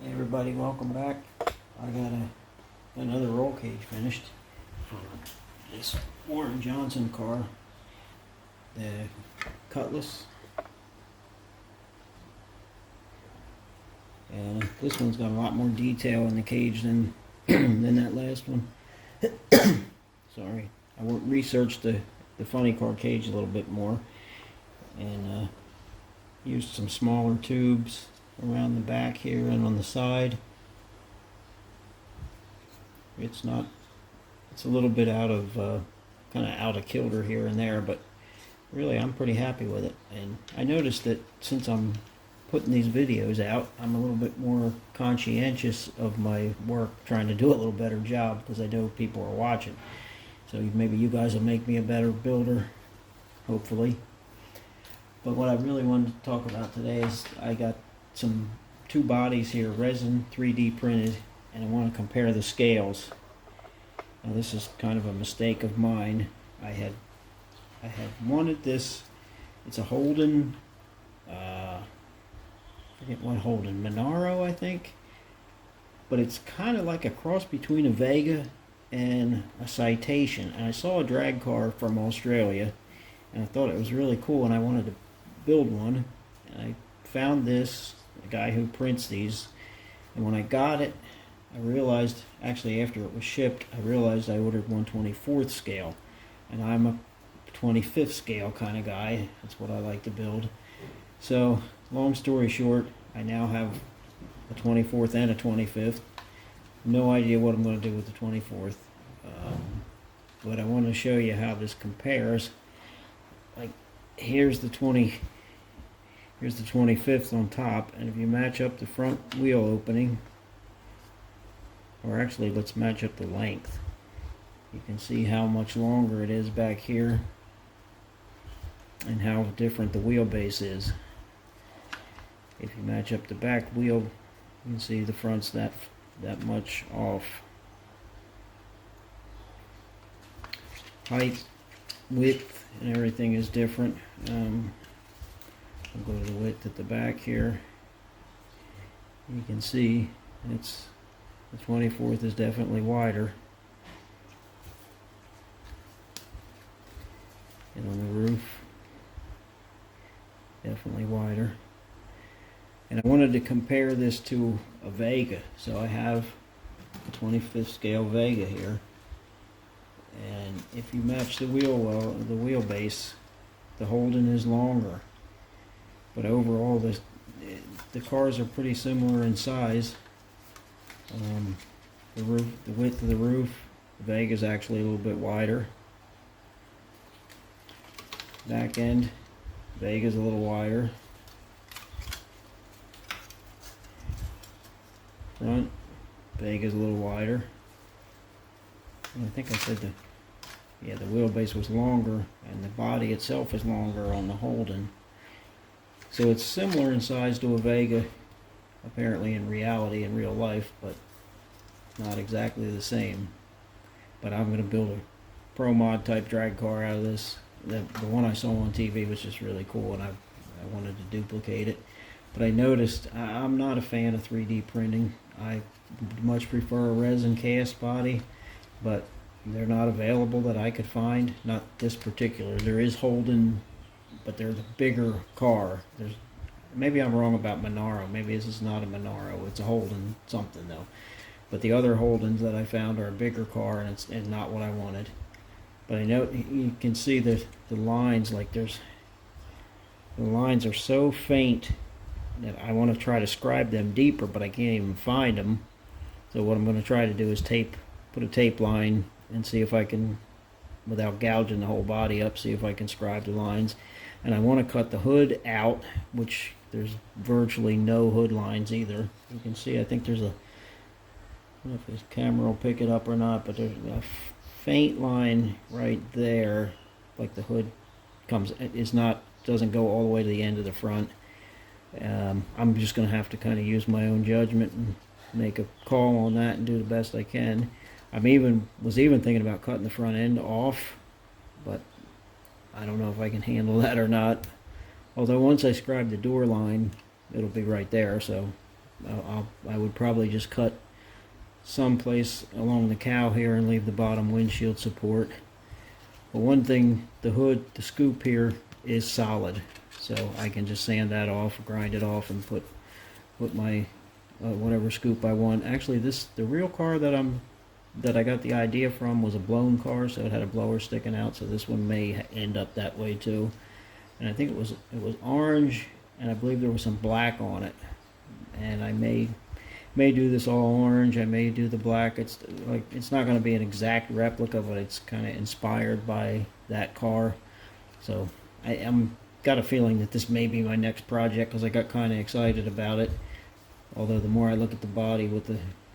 Hey everybody, welcome back. I got another roll cage finished for this Warren Johnson car, the Cutlass. And this one's got a lot more detail in the cage than than that last one. Sorry, I researched the funny car cage a little bit more and used some smaller tubes around the back here and on the side. It's a little bit out of kind of out of kilter here and there, but really I'm pretty happy with it. And I noticed that since I'm putting these videos out, I'm a little bit more conscientious of my work, trying to do a little better job because I know people are watching. So maybe you guys will make me a better builder, hopefully. But what I really wanted to talk about today is I got two bodies here, resin 3D printed, and I want to compare the scales. Now this is kind of a mistake of mine. I had wanted this. It's a Holden, I forget what Holden, Monaro I think, but it's kind of like a cross between a Vega and a Citation. And I saw a drag car from Australia, and I thought it was really cool, and I wanted to build one. And I found this, the guy who prints these, and when I got it, I realized, actually after it was shipped, I realized I ordered 1/24th scale, and I'm a 25th scale kind of guy. That's what I like to build. So, long story short, I now have a 24th and a 25th. No idea what I'm going to do with the 24th, but I want to show you how this compares. Like, here's the 25th on top, and if you match up the front wheel opening, or actually let's match up the length, you can see how much longer it is back here and how different the wheelbase is. If you match up the back wheel, you can see the front's that much off. Height, width, and everything is different. I'll go to the width at the back here. You can see it's the 24th is definitely wider. And on the roof, definitely wider. And I wanted to compare this to a Vega. So I have a 25th scale Vega here. And if you match the wheelbase, the Holden is longer. But overall, the cars are pretty similar in size. The width of the roof, the Vega is actually a little bit wider. Back end, Vega's a little wider. Front, Vega's a little wider. And I think I said the wheelbase was longer, and the body itself is longer on the Holden. So it's similar in size to a Vega, apparently in reality, in real life, but not exactly the same. But I'm going to build a pro mod type drag car out of this. The one I saw on TV was just really cool, and I wanted to duplicate it. But I noticed I'm not a fan of 3D printing. I much prefer a resin cast body, but they're not available that I could find. Not this particular. There is Holden, but they're the bigger car. Maybe I'm wrong about Monaro. Maybe this is not a Monaro. It's a Holden something though. But the other Holdens that I found are a bigger car, and it's not what I wanted. But I know you can see the lines. Like the lines are so faint that I want to try to scribe them deeper, but I can't even find them. So what I'm going to try to do is put a tape line and see if I can, without gouging the whole body up, see if I can scribe the lines. And I want to cut the hood out, which there's virtually no hood lines either. You can see, I think there's I don't know if this camera will pick it up or not, but there's a faint line right there, like the hood doesn't go all the way to the end of the front. I'm just going to have to kind of use my own judgment and make a call on that and do the best I can. I was even thinking about cutting the front end off, but I don't know if I can handle that or not. Although once I scribe the door line, it'll be right there, so I would probably just cut someplace along the cowl here and leave the bottom windshield support. But one thing, the hood, the scoop here is solid, so I can just sand that off, grind it off, and put my whatever scoop I want. Actually, the real car that I got the idea from was a blown car, so it had a blower sticking out. So this one may end up that way too. And I think it was orange, and I believe there was some black on it. And I may do this all orange. I may do the black. It's not going to be an exact replica, but it's kind of inspired by that car. So I'm got a feeling that this may be my next project, because I got kind of excited about it. Although the more I look at the body with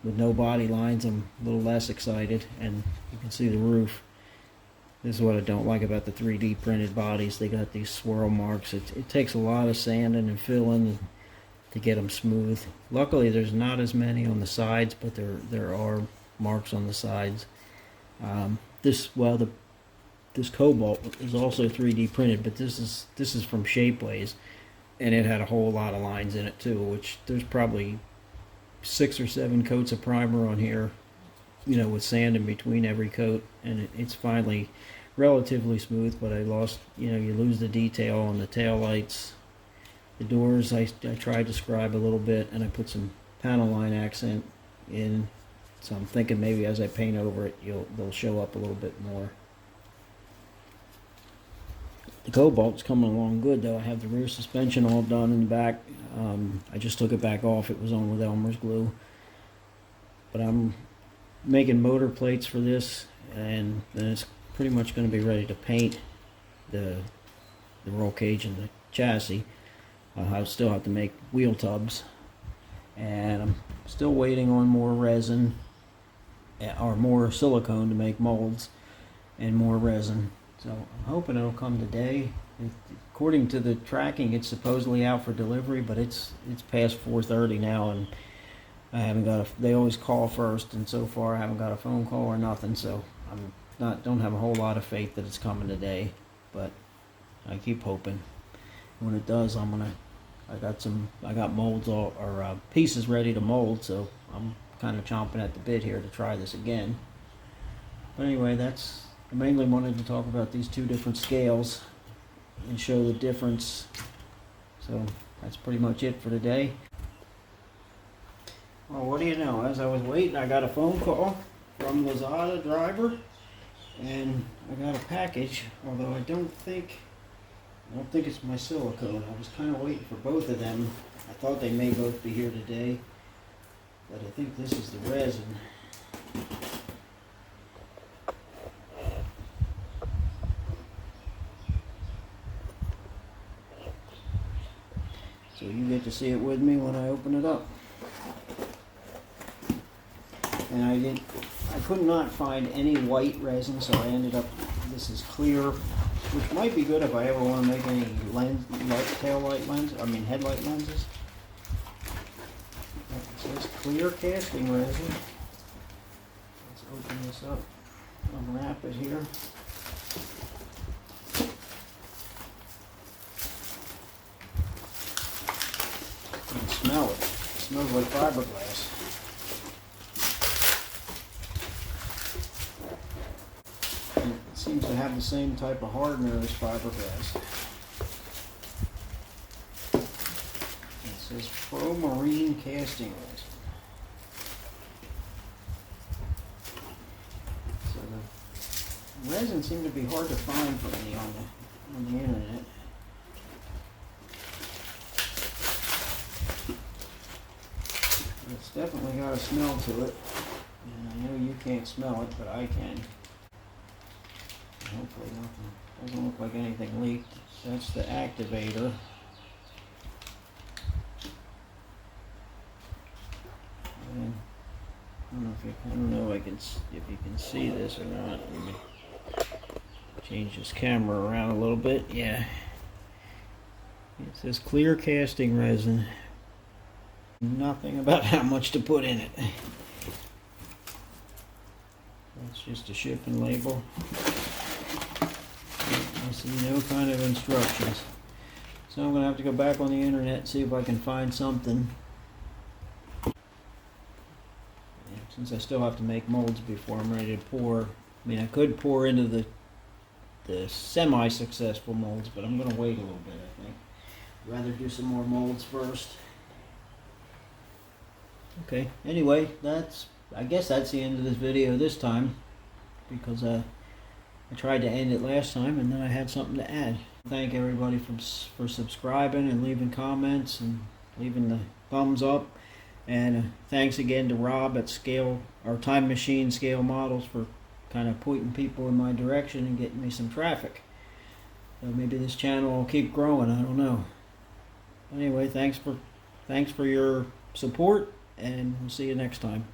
no body lines, I'm a little less excited. And you can see the roof. This is what I don't like about the 3D printed bodies. They got these swirl marks. It takes a lot of sanding and filling to get them smooth. Luckily, there's not as many on the sides, but there are marks on the sides. This Cobalt is also 3D printed, but this is from Shapeways, and it had a whole lot of lines in it too. Which there's probably 6 or 7 coats of primer on here, with sand in between every coat, and it's finally relatively smooth. But I lost, you lose the detail on the tail lights. The doors I tried to scribe a little bit, and I put some panel line accent in, so I'm thinking maybe as I paint over it, they'll show up a little bit more. The Cobalt's coming along good though. I have the rear suspension all done in the back. I just took it back off. It was on with Elmer's glue. But I'm making motor plates for this, and then it's pretty much going to be ready to paint the roll cage and the chassis. I still have to make wheel tubs, and I'm still waiting on more resin, or more silicone to make molds, and more resin. So I'm hoping it'll come today. According to the tracking, it's supposedly out for delivery, but it's past 4:30 now, and I haven't got they always call first, and so far I haven't got a phone call or nothing. So don't have a whole lot of faith that it's coming today, but I keep hoping. When it does, I got molds or pieces ready to mold, so I'm kind of chomping at the bit here to try this again. But anyway, I mainly wanted to talk about these 2 different scales and show the difference. So that's pretty much it for today. Well, what do you know? As I was waiting, I got a phone call from Lazada driver, and I got a package. Although I don't think it's my silicone. I was kind of waiting for both of them. I thought they may both be here today, but I think this is the resin. So you get to see it with me when I open it up. And I could not find any white resin, so I ended up, this is clear, which might be good if I ever want to make any headlight lenses. It says clear casting resin. Let's open this up, unwrap it here. You can smell it. It smells like fiberglass. And it seems to have the same type of hardener as fiberglass. It says Pro Marine Casting Resin. So the resin seemed to be hard to find for any on the internet. It's definitely got a smell to it, and I know you can't smell it, but I can. Hopefully nothing, doesn't look like anything leaked. That's the activator. And I don't know if you can see this or not. Let me change this camera around a little bit. Yeah. It says clear casting resin. Nothing about how much to put in it. That's just a shipping label. I see no kind of instructions. So I'm going to have to go back on the internet and see if I can find something since I still have to make molds before I'm ready to pour. I mean, I could pour into the semi-successful molds, but I'm going to wait a little bit, I think. I'd rather do some more molds first. Okay, anyway, I guess that's the end of this video this time, because I tried to end it last time and then I had something to add. Thank everybody for subscribing and leaving comments and leaving the thumbs up. And thanks again to Rob at Time Machine Scale Models for kind of pointing people in my direction and getting me some traffic. So maybe this channel will keep growing, I don't know. Anyway, thanks for your support, and we'll see you next time.